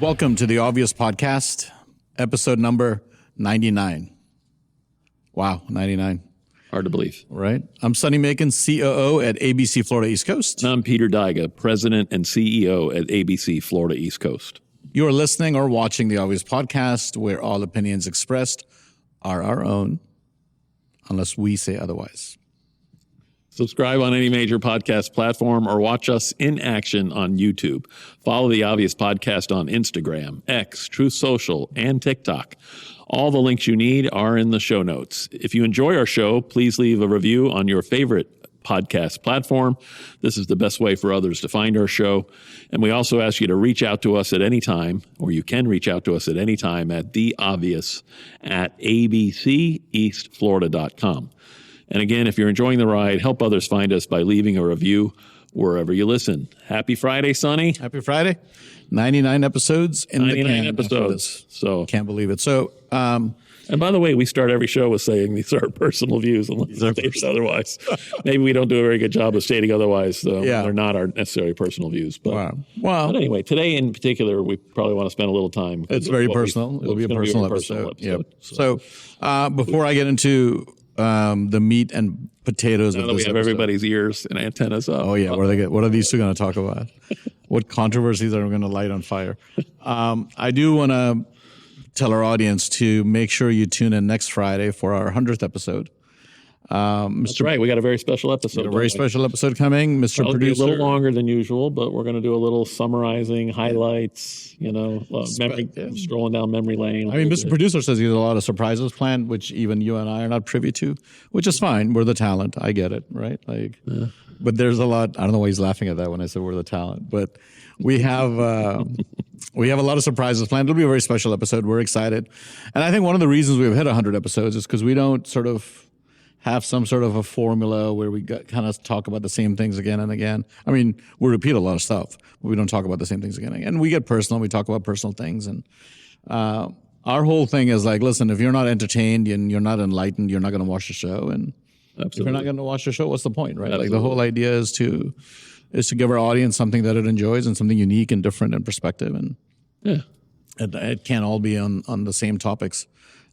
Welcome to the Obvious Podcast, episode number 99. Wow, 99. Hard to believe. Right? I'm Sonny Macon, COO at ABC Florida East Coast. And I'm Peter Dyga, President and CEO at ABC Florida East Coast. You are listening or watching the Obvious Podcast, where all opinions expressed are our own, unless we say otherwise. Subscribe on any major podcast platform or watch us in action on YouTube. Follow the Obvious Podcast on Instagram, X, Truth Social, and TikTok. All the links you need are in the show notes. If you enjoy our show, please leave a review on your favorite podcast platform. This is the best way for others to find our show. And we also ask you to reach out to us at any time, or you can reach out to us at any time at theobvious@abceastflorida.com. And again, if you're enjoying the ride, help others find us by leaving a review wherever you listen. Happy Friday, Sonny. Happy Friday. 99 episodes in 99 the can. episodes. So Can't believe it. So, and by the way, we start every show with saying these are our personal views unless stated otherwise. Maybe we don't do a very good job of stating otherwise. So they're not our necessarily personal views. But, but anyway, today in particular, we probably want to spend a little time. It's very personal. It'll be a personal episode. Yep. So before I get into the meat and potatoes now of that this we have episode. Everybody's ears and antennas up. Oh, yeah. What are these two going to talk about? What controversies are going to light on fire? I do want to tell our audience to make sure you tune in next Friday for our 100th episode. That's right. We got a very special episode. A very special episode coming. Mr. It'll Producer. be a little longer than usual, but we're going to do a little summarizing, highlights, strolling down memory lane. I mean, Mr. Producer says he has a lot of surprises planned, which even you and I are not privy to, which is fine. We're the talent. I get it, right? But there's a lot. I don't know why he's laughing at that when I said we're the talent, but we have a lot of surprises planned. It'll be a very special episode. We're excited, and I think one of the reasons we've hit 100 episodes is because we don't sort of have some sort of a formula where we kind of talk about the same things again and again. I mean, we repeat a lot of stuff, but we don't talk about the same things again and again. And we get personal. We talk about personal things. And our whole thing is like, listen, if you're not entertained and you're not enlightened, you're not going to watch the show. And if you're not going to watch the show, what's the point, right? Absolutely. Like the whole idea is to give our audience something that it enjoys and something unique and different in perspective. And it can't all be on the same topics.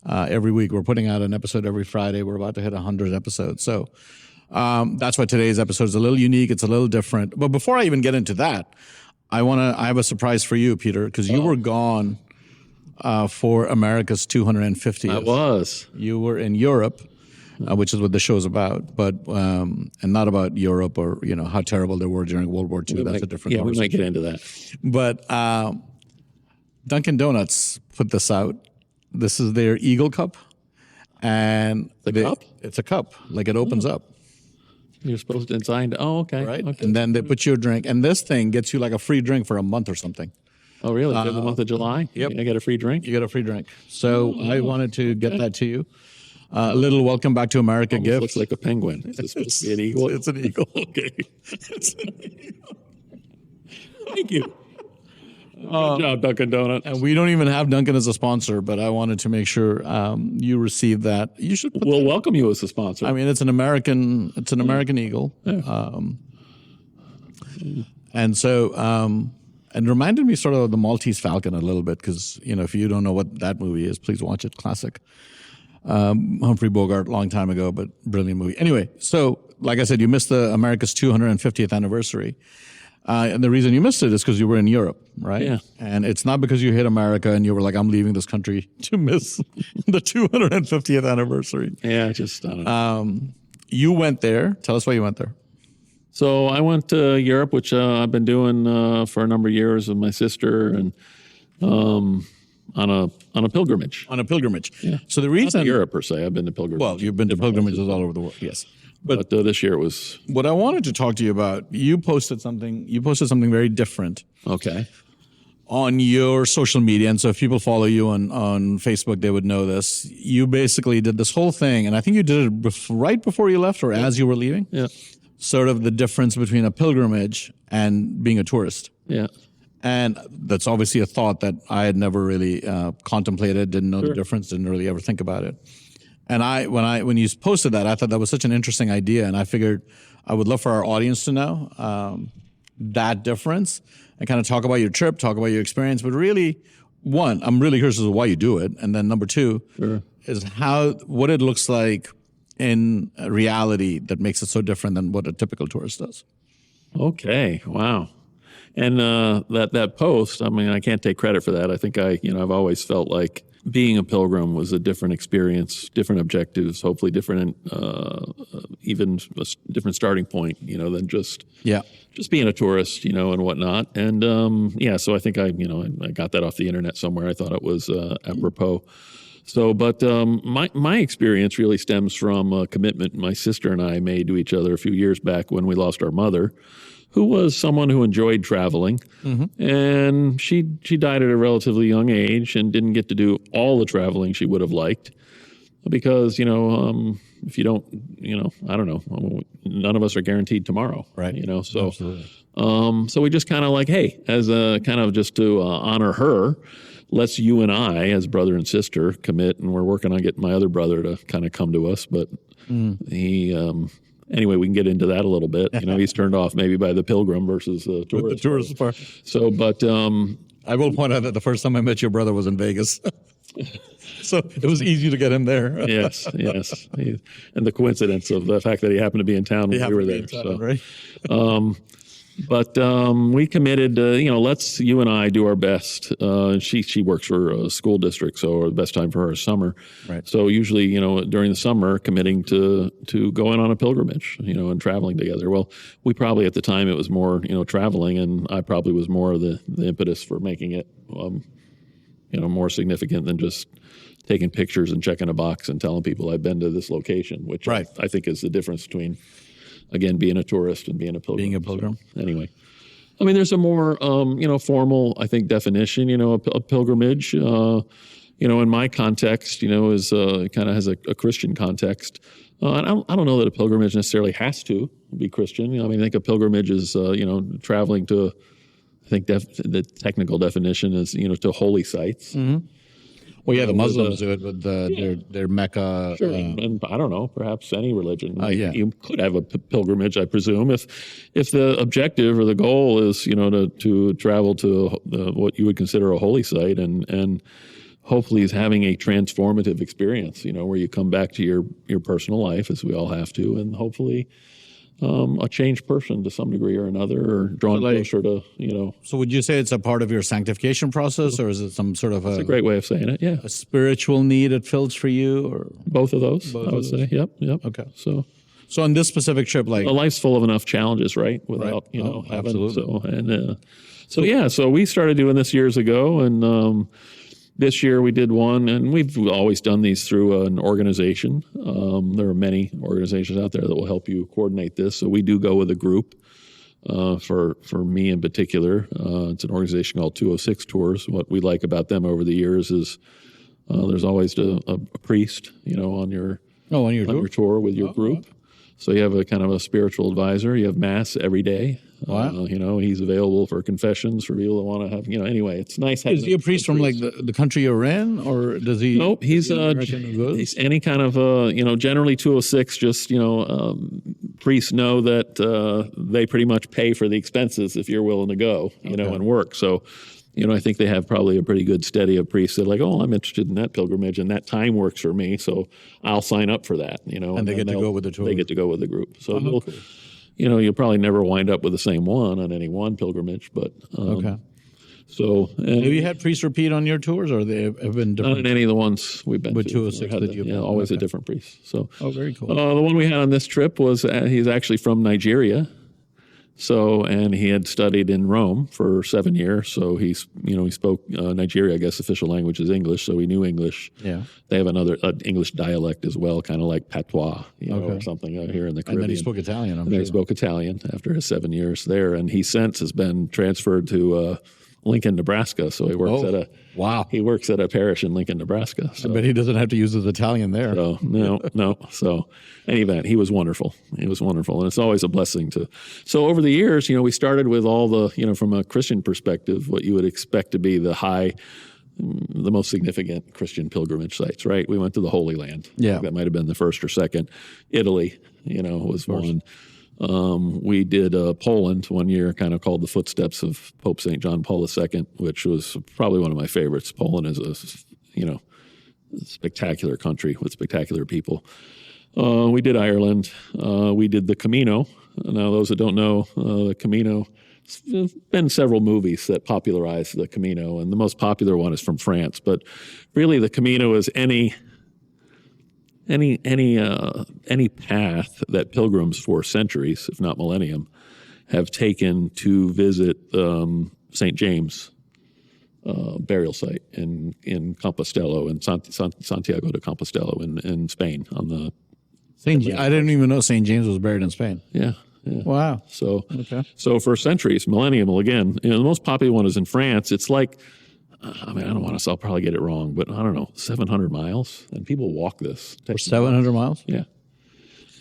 Every week. We're putting out an episode every Friday. We're about to hit 100 episodes. So that's why today's episode is a little unique. It's a little different. But before I even get into that, I have a surprise for you, Peter, because you were gone for America's 250th. I was. You were in Europe, which is what the show's about, but and not about Europe or how terrible they were during World War II. That's a different conversation. We might get into that. But Dunkin' Donuts put this out. This is their Eagle Cup, and it's a cup, like it opens up. You're supposed to design. Oh, okay, right. Okay. And then they put you a drink, and this thing gets you like a free drink for a month or something. Oh, really? For the month of July? Yep. I get a free drink. You get a free drink. So I wanted to get that to you. A little welcome back to America gift. Looks like a penguin. Is this supposed to be an eagle? It's an eagle. Okay. It's an eagle. Thank you. Good job, Dunkin' Donuts. And we don't even have Dunkin' as a sponsor, but I wanted to make sure you received that. You should. We'll welcome you as a sponsor. I mean, it's an American eagle, and so and reminded me sort of the Maltese Falcon a little bit because if you don't know what that movie is, please watch it. Classic. Humphrey Bogart, long time ago, but brilliant movie. Anyway, so like I said, you missed the America's 250th anniversary. And the reason you missed it is because you were in Europe, right? Yeah. And it's not because you hit America and you were like, I'm leaving this country to miss the 250th anniversary. Yeah, just I don't know. You went there. Tell us why you went there. So I went to Europe, which I've been doing for a number of years with my sister, and on a pilgrimage. On a pilgrimage. Yeah. So the reason not Europe per se, I've been to pilgrimages. Well, you've been to pilgrimages all over the world. Yes. But this year it was. What I wanted to talk to you about, you posted something very different. Okay. On your social media. And so if people follow you on Facebook, they would know this. You basically did this whole thing, and I think you did it right before you left or as you were leaving. Yeah. Sort of the difference between a pilgrimage and being a tourist. Yeah. And that's obviously a thought that I had never really contemplated, didn't know the difference, didn't really ever think about it. And when you posted that, I thought that was such an interesting idea, and I figured I would love for our audience to know. that difference and kind of talk about your trip, talk about your experience. But really, one, I'm really curious as to why you do it. And then number two is what it looks like in reality that makes it so different than what a typical tourist does. Okay. Wow. And that post, I mean, I can't take credit for that. I think I've always felt like being a pilgrim was a different experience, different objectives, hopefully different, even a different starting point, than just being a tourist, and whatnot. And so I think I got that off the internet somewhere. I thought it was apropos. So, but my experience really stems from a commitment my sister and I made to each other a few years back when we lost our mother, who was someone who enjoyed traveling. And she died at a relatively young age and didn't get to do all the traveling she would have liked because, if you don't, I don't know, none of us are guaranteed tomorrow. Right. So, absolutely. So we just kind of like, hey, as a kind of just to honor her, let's you and I, as brother and sister, commit, and we're working on getting my other brother to kind of come to us. But he, anyway, we can get into that a little bit. He's turned off maybe by the pilgrim versus the tourist. The tourist part. So, but I will point out that the first time I met your brother was in Vegas. So it was easy to get him there. yes. And the coincidence of the fact that he happened to be in town when we were there. Right? But we committed, let's you and I do our best. She works for a school district, so the best time for her is summer. Right. So usually, during the summer, committing to going on a pilgrimage, and traveling together. Well, we probably at the time it was more, traveling, and I probably was more of the impetus for making it, more significant than just taking pictures and checking a box and telling people I've been to this location, which I think is the difference between, again, being a tourist and being a pilgrim. Being a pilgrim. So, anyway, I mean, there's a more, formal, I think, definition, a pilgrimage, in my context, is kind of has a Christian context. I don't know that a pilgrimage necessarily has to be Christian. I think a pilgrimage is, traveling to, I think the technical definition is, to holy sites. Mm-hmm. Well, the Muslims do it with their Mecca. Sure, and I don't know, perhaps any religion. You could have a pilgrimage, I presume, if the objective or the goal is, to travel to what you would consider a holy site, and hopefully is having a transformative experience, where you come back to your personal life, as we all have to, and hopefully a changed person to some degree or another, or drawn closer to, So would you say it's a part of your sanctification process, or is it some sort of That's a great way of saying it, yeah. a spiritual need it fills for you, or Both of those, I would say. Yep. Okay. So on this specific trip, a life's full of enough challenges, right? Without, having, absolutely. So we started doing this years ago, and this year we did one, and we've always done these through an organization. There are many organizations out there that will help you coordinate this. So we do go with a group. For me in particular, it's an organization called 206 Tours. What we like about them over the years is there's always a priest, on your tour with your group. So you have a kind of a spiritual advisor. You have mass every day. Wow. He's available for confessions for people that want to have, anyway, it's nice. Is he a priest from like the country you're in, or does he? Nope. He's any kind of, generally 206, just, priests know that they pretty much pay for the expenses if you're willing to go, and work. So, I think they have probably a pretty good steady of priests that are like, oh, I'm interested in that pilgrimage and that time works for me, so I'll sign up for that, And they get to go with the tour. They get to go with the group. So, cool. You'll probably never wind up with the same one on any one pilgrimage, but okay. So, have you had priests repeat on your tours, or they have been different? Not in any of the ones we've been with to. 206 that you've been. Always a different priest. So, very cool. The one we had on this trip was he's actually from Nigeria. So, and he had studied in Rome for 7 years. So he spoke Nigeria, I guess official language is English. So he knew English. Yeah. They have another English dialect as well, kind of like patois, or something here in the Caribbean. And then he spoke Italian. Then he spoke Italian after his 7 years there. And he since has been transferred to Lincoln, Nebraska. So he works He works at a parish in Lincoln, Nebraska. So. I bet he doesn't have to use his Italian there. So no. So any event, he was wonderful. And it's always a blessing to. So over the years, we started with all the, from a Christian perspective, what you would expect to be the most significant Christian pilgrimage sites, right? We went to the Holy Land. Yeah. That might have been the first or second. Italy, was one. We did Poland one year, kind of called the footsteps of Pope St. John Paul II, which was probably one of my favorites. Poland is a spectacular country with spectacular people. We did Ireland. We did the Camino. Now, those that don't know, the Camino, there's been several movies that popularized the Camino, and the most popular one is from France. But really, the Camino is any path that pilgrims for centuries, if not millennium, have taken to visit St. James burial site in Compostela, in Santiago de Compostela in Spain. On the I didn't even know St. James was buried in Spain. Yeah. Wow. So for centuries, millennium, again, the most popular one is in France. It's like, I don't want to, I'll probably get it wrong, but I don't know, 700 miles, and people walk this. For 700 miles? Yeah.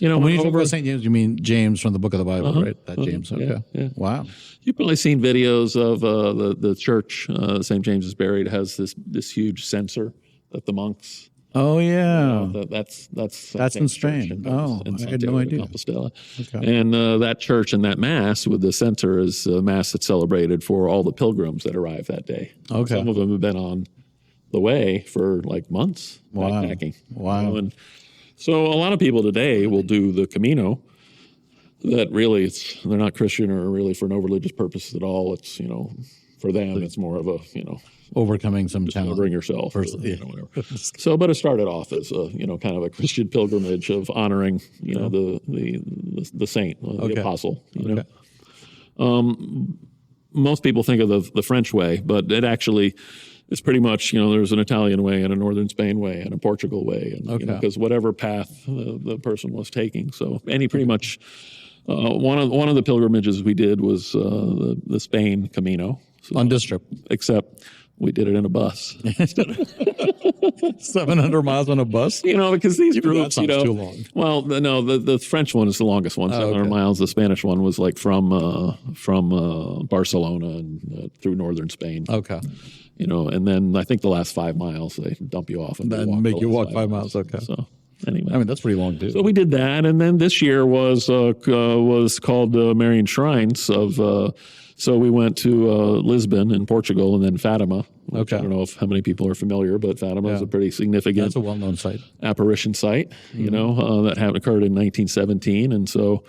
When you talk about St. James, you mean James from the book of the Bible, right? That James. Okay. Yeah. Wow. You've probably seen videos of the church St. James is buried has this huge censer that the monks. Oh yeah, that's in Spain. I had no idea. Compostela. Okay. And that church and that mass with the censer is a mass that's celebrated for all the pilgrims that arrive that day. Okay. Some of them have been on the way for like months backpacking. Wow. And so a lot of people today will do the Camino. That really, they're not Christian or really for no religious purpose at all. It's for them, it's more of a overcoming some challenge. Bring yourself, whatever. So, but it started off as a kind of a Christian pilgrimage of honoring the saint, the apostle. Most people think of the French way, but it actually is pretty much there's an Italian way and a Northern Spain way and a Portugal way, and because whatever path the person was taking. So, any pretty much one of the pilgrimages we did was the Spain Camino. So, on this trip, except we did it in a bus. 700 miles on a bus? Because these groups, too long. Well, no, the French one is the longest one, 700 miles. The Spanish one was like from Barcelona and through northern Spain. Okay. And then I think the last 5 miles, they dump you off and then make you walk 5 miles. Okay. So anyway. That's pretty long too. So we did that. And then this year was called Marian Shrines of... So we went to Lisbon in Portugal and then Fatima. Which I don't know how many people are familiar, but Fatima is a pretty significant. That's a well-known site. Apparition site, that occurred in 1917. And so,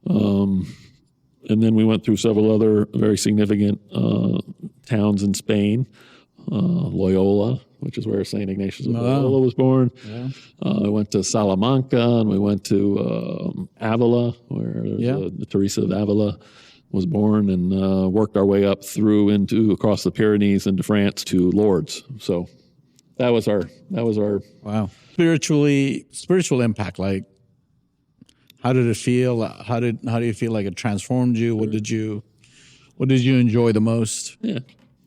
and then we went through several other very significant towns in Spain. Loyola, which is where St. Ignatius of Loyola was born. Yeah. I went to Salamanca, and we went to Avila, where the Teresa of Avila was born, and worked our way up through across the Pyrenees into France to Lourdes. So that was our wow spiritual impact. Like, how did it feel? How do you feel like it transformed you? What did you enjoy the most? Yeah,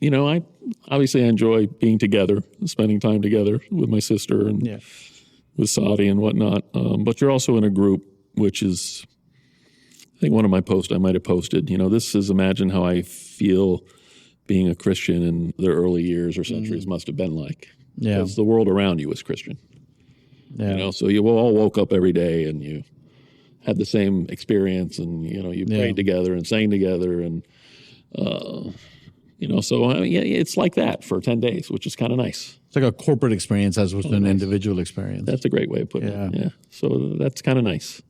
I obviously enjoy being together, spending time together with my sister and with Sadi and whatnot. But you're also in a group, which is. I think one of my posts I might have posted, this is imagine how I feel being a Christian in the early years or centuries must have been like. Yeah. Because the world around you was Christian. Yeah. So you all woke up every day and you had the same experience and, you prayed together and sang together and, so it's like that for 10 days, which is kind of nice. It's like a corporate experience as opposed to an individual experience. That's a great way of putting it. Yeah. So that's kind of nice.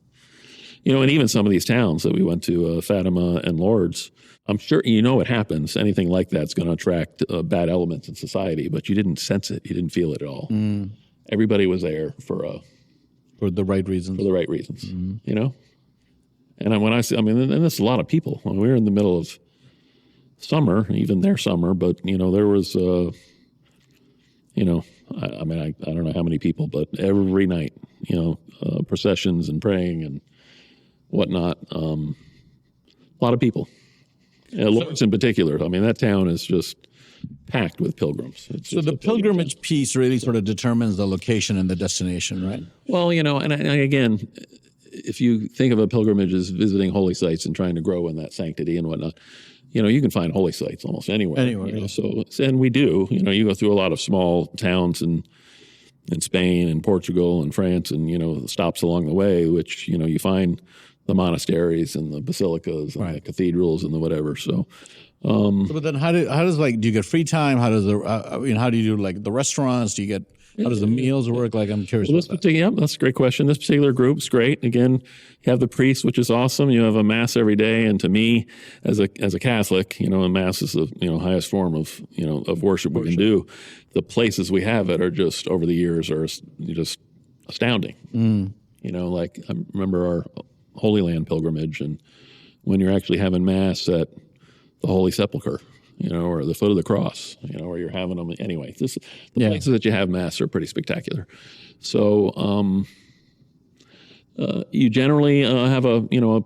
And even some of these towns that we went to, Fatima and Lourdes, I'm sure what happens. Anything like that's going to attract bad elements in society, but you didn't sense it. You didn't feel it at all. Mm. Everybody was there for the right reasons. For the right reasons, And when and there's a lot of people. When we were in the middle of summer, even their summer, but, there was, I don't know how many people, but every night, processions and praying and whatnot. A lot of people. Lourdes in particular. That town is just packed with pilgrims. So the pilgrimage piece really sort of determines the location and the destination, right? Well, and again, if you think of a pilgrimage as visiting holy sites and trying to grow in that sanctity and whatnot, you can find holy sites almost anywhere. So, and we do. You go through a lot of small towns in Spain and Portugal and France and, stops along the way, which, you find monasteries and the basilicas and the cathedrals and the whatever. So, But then how does like, do you get free time? How does how do you do like the restaurants? Do you get, how does the meals work? Like, I'm curious about that. Yeah, that's a great question. This particular group's great. Again, you have the priest, which is awesome. You have a mass every day. And to me, as a Catholic, a mass is the, highest form of, of worship we can do. The places we have it are just, over the years, are just astounding. Like I remember our Holy Land pilgrimage, and when you're actually having mass at the Holy Sepulchre, or the foot of the cross, where you're having them. Anyway, the places that you have mass are pretty spectacular. So you generally have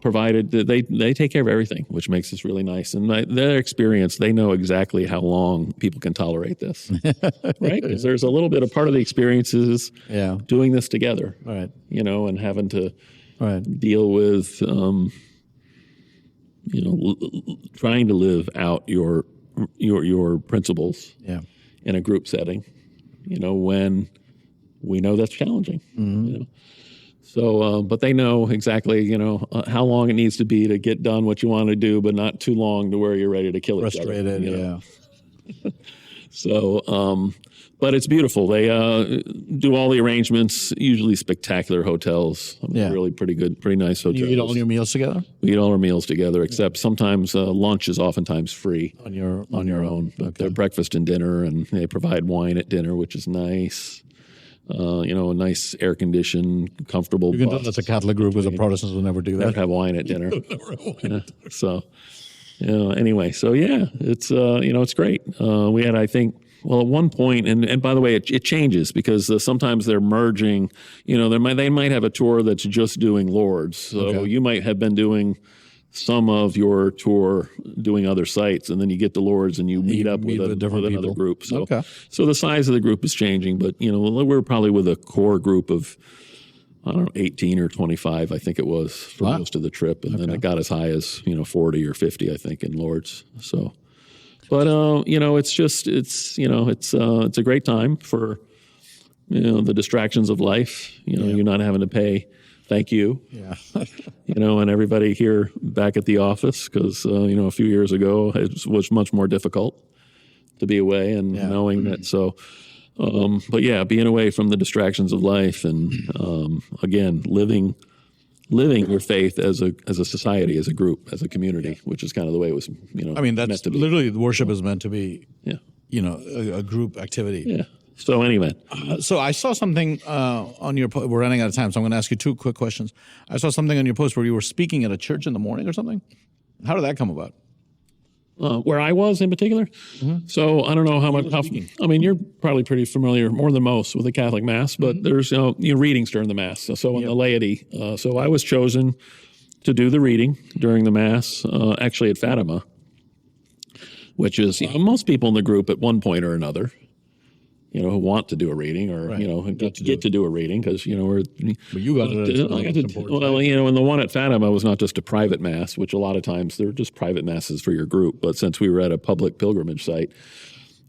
provided that they take care of everything, which makes this really nice. And their experience, they know exactly how long people can tolerate this, right? Because there's a little bit of part of the experience is doing this together, right? And having to deal with, trying to live out your principles in a group setting, when we know that's challenging, So, but they know exactly, how long it needs to be to get done what you want to do, but not too long to where you're ready to kill each other. Frustrated, So, but it's beautiful. They do all the arrangements, usually spectacular hotels, really pretty good, pretty nice hotels. You eat all your meals together? We eat all our meals together, except sometimes lunch is oftentimes free On your own. But they're breakfast and dinner, and they provide wine at dinner, which is nice. A nice air-conditioned, comfortable. You can tell that's a Catholic group, because the Protestants will never do that. They'd have wine at dinner. So, anyway, so it's it's great. We had, I think, at one point, and by the way, it changes because sometimes they're merging. They might have a tour that's just doing Lourdes. So you might have been doing some of your tour doing other sites, and then you get to Lourdes and you meet up with another group. So, so the size of the group is changing, but we're probably with a core group of, I don't know, 18 or 25, I think it was for most of the trip, and then it got as high as 40 or 50, I think, in Lourdes. So, but it's a great time for the distractions of life. You're not having to pay. Thank you. And everybody here back at the office, because, a few years ago it was much more difficult to be away and knowing that. So, but being away from the distractions of life and, again, living your faith as a society, as a group, as a community, which is kind of the way it was, that's literally the worship is meant to be, a group activity. Yeah. So anyway. So I saw something on your post. We're running out of time, so I'm going to ask you two quick questions. I saw something on your post where you were speaking at a church in the morning or something. How did that come about? Where I was in particular? So I don't know how much. You're probably pretty familiar, more than most, with the Catholic Mass, but there's readings during the Mass. So in the laity. So I was chosen to do the reading during the Mass, actually at Fatima, which is most people in the group at one point or another. Who want to do a reading or, get to do a reading because, we're. But you got it. Well, and the one at Fatima was not just a private mass, which a lot of times they're just private masses for your group. But since we were at a public pilgrimage site,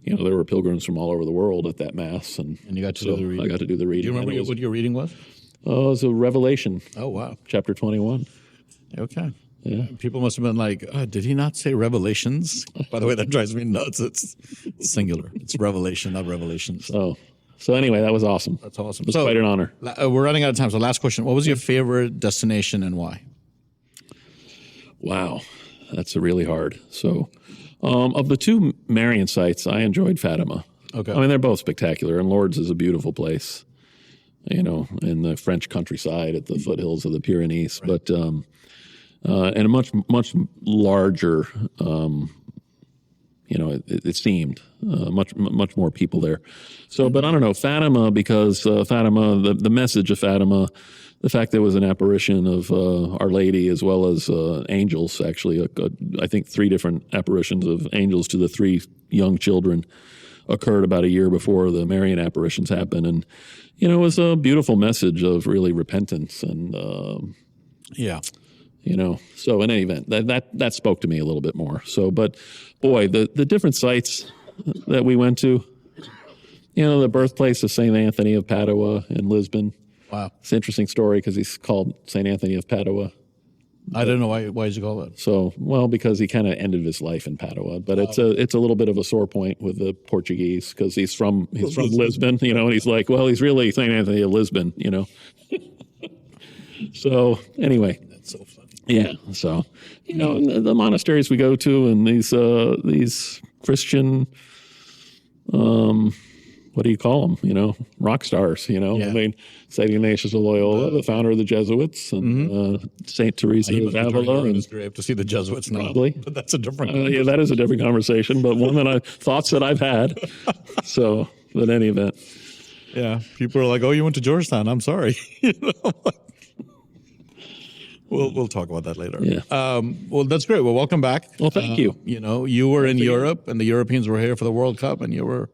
there were pilgrims from all over the world at that mass. And you got to do the reading. I got to do the reading. Do you remember what your reading was? It was a Revelation. Oh, wow. Chapter 21. Okay. Yeah. People must have been like, did he not say Revelations? By the way, that drives me nuts. It's singular. It's Revelation, not Revelations. So anyway, that was awesome. That's awesome. It was quite an honor. We're running out of time. So last question. What was your favorite destination and why? Wow. That's really hard. So of the two Marian sites, I enjoyed Fatima. Okay. They're both spectacular, and Lourdes is a beautiful place, in the French countryside at the foothills of the Pyrenees. Right. But and a much larger, it seemed much more people there. So, but I don't know, Fatima, because Fatima, the message of Fatima, the fact there was an apparition of Our Lady as well as angels, actually, I think 3 different apparitions of angels to the 3 young children occurred about a year before the Marian apparitions happened. And, it was a beautiful message of really repentance and, so in any event, that spoke to me a little bit more. So, but boy, the different sites that we went to, the birthplace of St. Anthony of Padua in Lisbon. Wow. It's an interesting story because he's called St. Anthony of Padua. I don't know why did you call it? So, well, because he kind of ended his life in Padua, but it's a little bit of a sore point with the Portuguese because he's from Lisbon, and he's like, well, he's really St. Anthony of Lisbon, So anyway, That's so funny. yeah. So the monasteries we go to and these Christian, what do you call them? Rock stars. I mean, St. Ignatius of Loyola, the founder of the Jesuits, and St. Teresa of Avila. And it's great to see the Jesuits now. Probably. But that's a different. Yeah, that is a different conversation, but one that thoughts that I've had. So, but in any event, Yeah, people are like, "Oh, you went to Georgetown." I'm sorry. We'll talk about that later. Yeah. Well, that's great. Well, welcome back. Well, thank you. You were in Europe, and the Europeans were here for the World Cup, and you were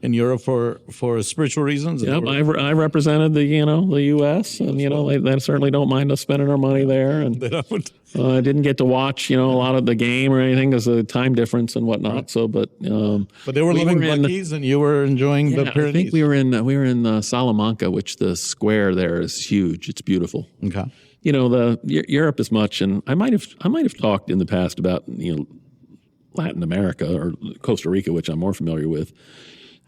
in Europe for spiritual reasons. Yep, I represented the U.S. and they certainly don't mind us spending our money there. And They don't. I didn't get to watch a lot of the game or anything because of the time difference and whatnot. Right. So, but But they were living Buc-ee's, and you were enjoying the I Pyrenees. think we were in Salamanca, which the square there is huge. It's beautiful. Okay. Europe as much, and I might have talked in the past about Latin America or Costa Rica, which I'm more familiar with.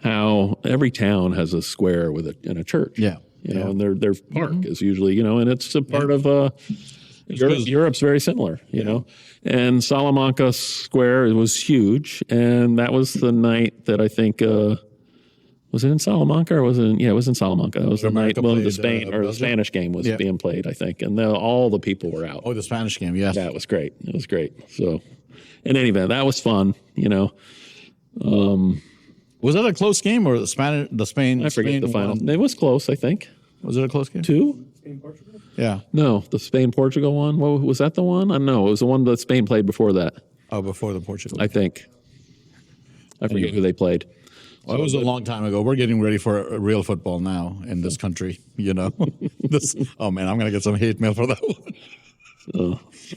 How every town has a square with a church. Yeah. And their park is usually and it's a part of Europe's very similar. And Salamanca Square was huge, and that was the night that I think. Was it in Salamanca or was it? It was in Salamanca. That was the night America the Spain played, or the Spanish game was Yeah. being played, I think, and all the people were out. Oh, the Spanish game, yes. That was great. It was great. So, in any event, that was fun. Was that a close game or the Spain? I forget the final. won? It was close, I think. Was it a close game? 2? Yeah. No, the Spain-Portugal one. What, was that the one? I don't know. It was the one that Spain played before that, Oh, before the Portugal. I think. I forget who they played. Well, it was a long time ago. We're getting ready for a real football now in this country. Oh man, I'm gonna get some hate mail for that one.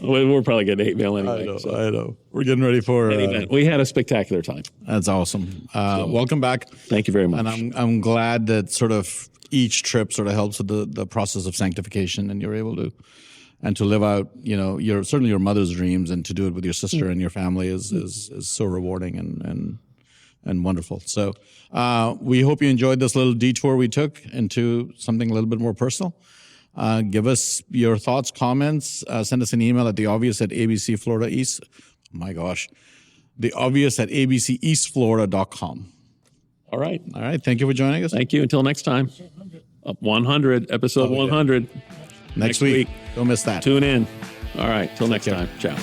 We're probably getting hate mail anyway. I know. We're getting ready for. Event. We had a spectacular time. That's awesome. Welcome back. Thank you very much. And I'm glad that sort of each trip sort of helps with the process of sanctification, and you're able to live out certainly your mother's dreams, and to do it with your sister and your family is so rewarding and wonderful. So we hope you enjoyed this little detour we took into something a little bit more personal. Give us your thoughts, comments. Send us an email at theobvious@abcfloridaeast. Oh my gosh, theobvious@abceastflorida.com. All right. All right. Thank you for joining us. Thank you. Until next time. 100, episode 100. Next week. Don't miss that. Tune in. All right. Till next time. Ciao.